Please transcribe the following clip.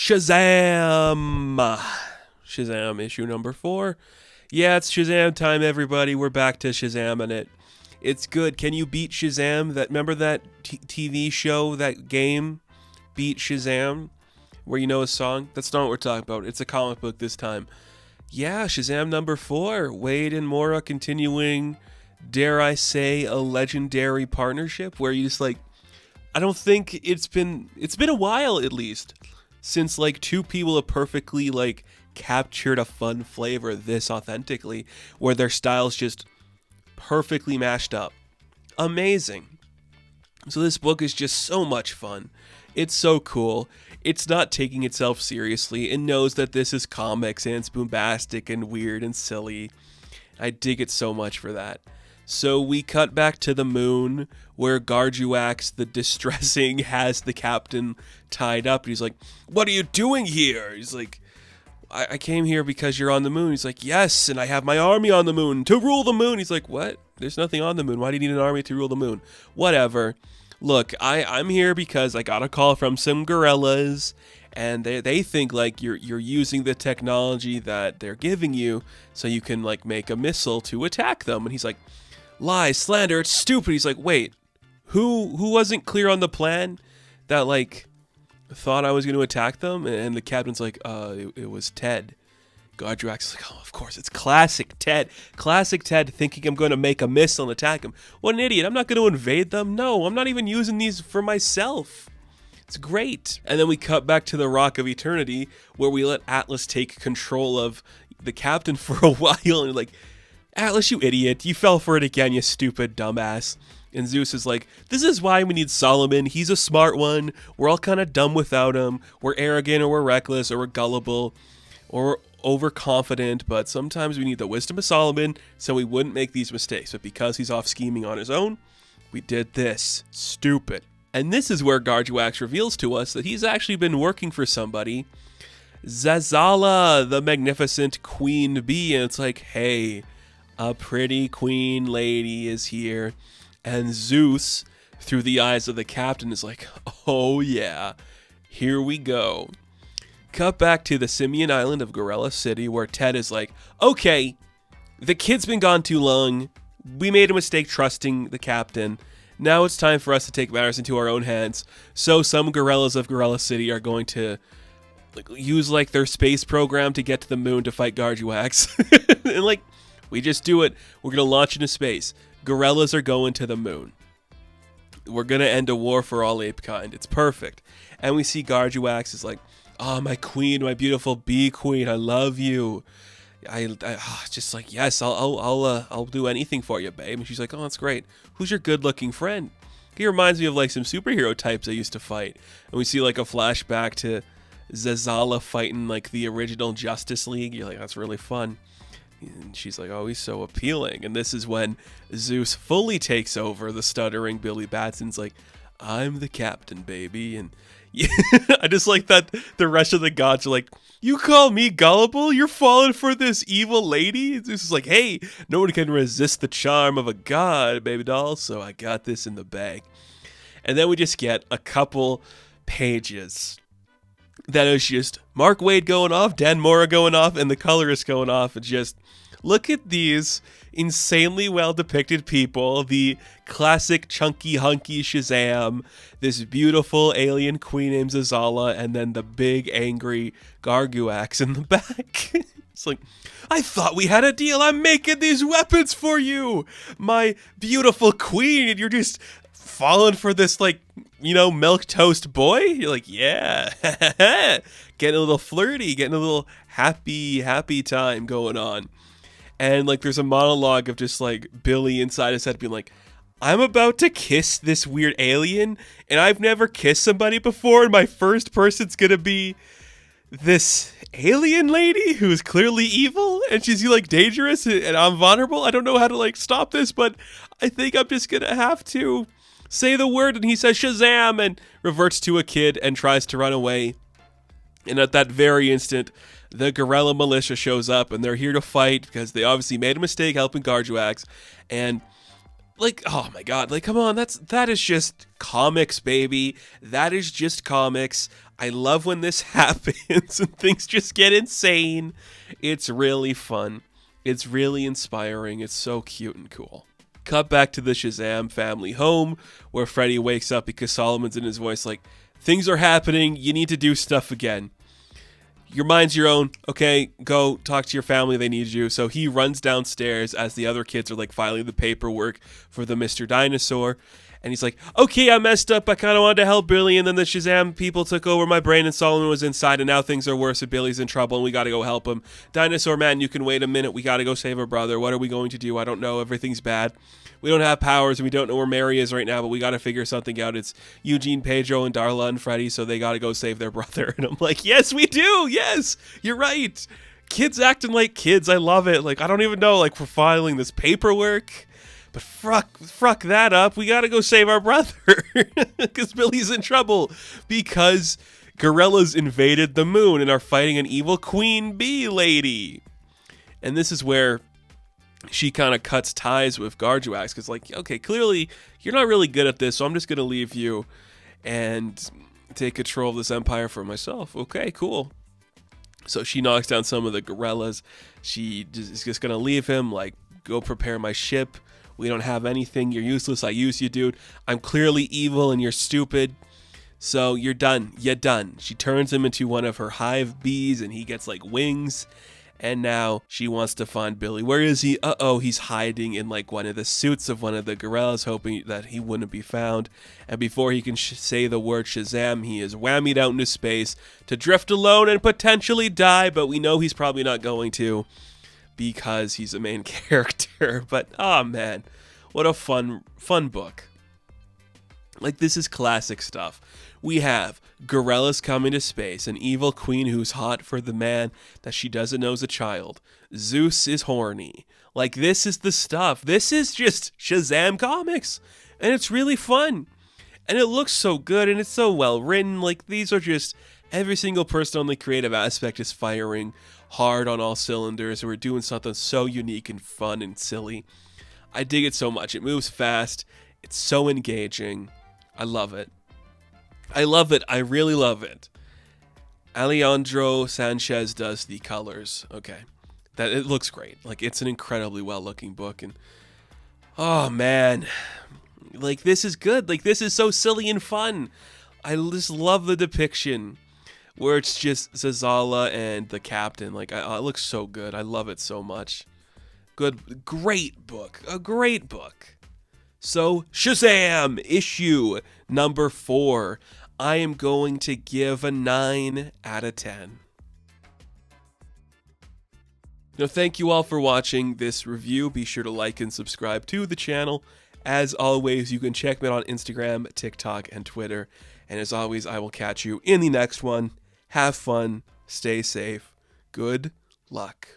Shazam! Shazam issue number 4. Yeah, it's Shazam time, everybody. We're back to Shazamming it. It's good. Can you beat Shazam? Remember that TV show, that game, Beat Shazam, where you know a song? That's not what we're talking about. It's a comic book this time. Yeah, Shazam number 4. Wade and Maura continuing, dare I say, a legendary partnership where you just I don't think it's been a while at least since two people have perfectly captured a fun flavor this authentically, where their styles just perfectly mashed up. Amazing. So this book is just so much fun. It's so cool. It's not taking itself seriously. It knows that this is comics and it's bombastic and weird and silly. I dig it so much for that. So we cut back to the moon where Garjuax, the distressing, has the captain tied up. He's like, "What are you doing here?" He's like, I came here because you're on the moon. He's like, "Yes, and I have my army on the moon to rule the moon." He's like, "What? There's nothing on the moon. Why do you need an army to rule the moon?" Whatever. Look, I'm here because I got a call from some gorillas, and they think you're using the technology that they're giving you so you can make a missile to attack them. And he's like, "Lies, slander, it's stupid." He's like, "Wait, who wasn't clear on the plan that thought I was going to attack them?" And the captain's like, it was Ted." Garjuax is like, "Oh, of course, it's classic Ted. Classic Ted thinking I'm going to make a missile and attack him. What an idiot. I'm not going to invade them. No, I'm not even using these for myself." It's great. And then we cut back to the Rock of Eternity where we let Atlas take control of the captain for a while. And like, "Atlas, you idiot. You fell for it again, you stupid dumbass." And Zeus is like, "This is why we need Solomon. He's a smart one. We're all kind of dumb without him. We're arrogant or we're reckless or we're gullible or we're overconfident, but sometimes we need the wisdom of Solomon so we wouldn't make these mistakes. But because he's off scheming on his own, we did this. Stupid." And this is where Garjuax reveals to us that he's actually been working for somebody, Zazala, the magnificent queen bee. And it's like, hey, a pretty queen lady is here. And Zeus, through the eyes of the captain, is like, "Oh yeah, here we go." Cut back to the Simian island of Gorilla City, where Ted is like, "Okay, the kid's been gone too long. We made a mistake trusting the captain. Now it's time for us to take matters into our own hands." So some gorillas of Gorilla City are going to use their space program to get to the moon to fight Garjuax. And we just do it. We're going to launch into space. Gorillas are going to the moon. We're going to end a war for all ape kind. It's perfect. And we see Garjuax is like, "Oh, my queen, my beautiful bee queen, I love you. Just yes, I'll do anything for you, babe." And she's like, "Oh, that's great. Who's your good-looking friend?" He reminds me of some superhero types I used to fight. And we see a flashback to Zazala fighting the original Justice League. You're like, "That's really fun." And she's like, "Oh, he's so appealing." And this is when Zeus fully takes over the stuttering Billy Batson's like, "I'm the captain, baby." And yeah, I just like that the rest of the gods are like, "You call me gullible? You're falling for this evil lady?" Zeus is like, "Hey, no one can resist the charm of a god, baby doll, so I got this in the bag." And then we just get a couple pages that is just Mark Waid going off, Dan Mora going off, and the colorist going off. And just look at these insanely well depicted people, the classic chunky hunky Shazam, this beautiful alien queen named Zazala, and then the big angry Garguax in the back. It's like, "I thought we had a deal. I'm making these weapons for you, my beautiful queen, and you're just falling for this milquetoast boy." You're like, "Yeah." Getting a little flirty, getting a little happy time going on. And there's a monologue of just Billy inside his head being like, "I'm about to kiss this weird alien, and I've never kissed somebody before, and my first person's gonna be this alien lady who's clearly evil, and she's dangerous, and I'm vulnerable. I don't know how to stop this, but I think I'm just gonna have to say the word." And he says Shazam and reverts to a kid and tries to run away. And at that very instant, the gorilla militia shows up, and they're here to fight because they obviously made a mistake helping Garjuax. And oh my god, come on, that is just comics, baby. That is just comics. I love when this happens and things just get insane. It's really fun. It's really inspiring. It's so cute and cool. Cut back to the Shazam family home where Freddy wakes up because Solomon's in his voice like, things are happening. You need to do stuff again. Your mind's your own. Okay, go talk to your family. They need you. So he runs downstairs as the other kids are like filing the paperwork for the Mr. Dinosaur. And he's like, okay, I messed up. I kind of wanted to help Billy. And then the Shazam people took over my brain and Solomon was inside. And now things are worse and Billy's in trouble and we got to go help him. Dinosaur man, you can wait a minute. We got to go save our brother. What are we going to do? I don't know. Everything's bad. We don't have powers and we don't know where Mary is right now, but we got to figure something out. It's Eugene, Pedro, and Darla and Freddy, so they got to go save their brother. And I'm like, yes, we do. Yes, you're right. Kids acting like kids. I love it. Like, I don't even know, like, we're filing this paperwork. But fuck that up. We got to go save our brother because Billy's in trouble because gorillas invaded the moon and are fighting an evil queen bee lady. And this is where she kind of cuts ties with Garjuax because, like, okay, clearly you're not really good at this, so I'm just going to leave you and take control of this empire for myself. Okay, cool. So she knocks down some of the gorillas. She is just going to leave him, like, go prepare my ship. We don't have anything. You're useless. I use you, dude. I'm clearly evil and you're stupid. So you're done. You're done. She turns him into one of her hive bees and he gets like wings. And now she wants to find Billy. Where is he? Uh-oh, he's hiding in like one of the suits of one of the gorillas, hoping that he wouldn't be found. And before he can say the word Shazam, he is whammied out into space to drift alone and potentially die. But we know he's probably not going to, because he's a main character. But oh man, what a fun book. Like, this is classic stuff. We have gorillas coming to space, an evil queen who's hot for the man that she doesn't know is a child. Zeus is horny. Like, this is the stuff. This is just Shazam comics, and it's really fun. And it looks so good, and it's so well written. Like, these are just, every single person on the creative aspect is firing hard on all cylinders. We're doing something so unique and fun and silly. I dig it so much. It moves fast. It's so engaging. I love it. I love it. I really love it. Alejandro Sanchez does the colors. Okay. That it looks great. Like, it's an incredibly well-looking book, and oh man. Like, this is good. Like, this is so silly and fun. I just love the depiction where it's just Zazala and the captain. Like, it looks so good. I love it so much. Good, great book. A great book. So, Shazam, issue number 4. I am going to give a 9 out of 10. Now, thank you all for watching this review. Be sure to like and subscribe to the channel. As always, you can check me out on Instagram, TikTok, and Twitter. And as always, I will catch you in the next one. Have fun. Stay safe. Good luck.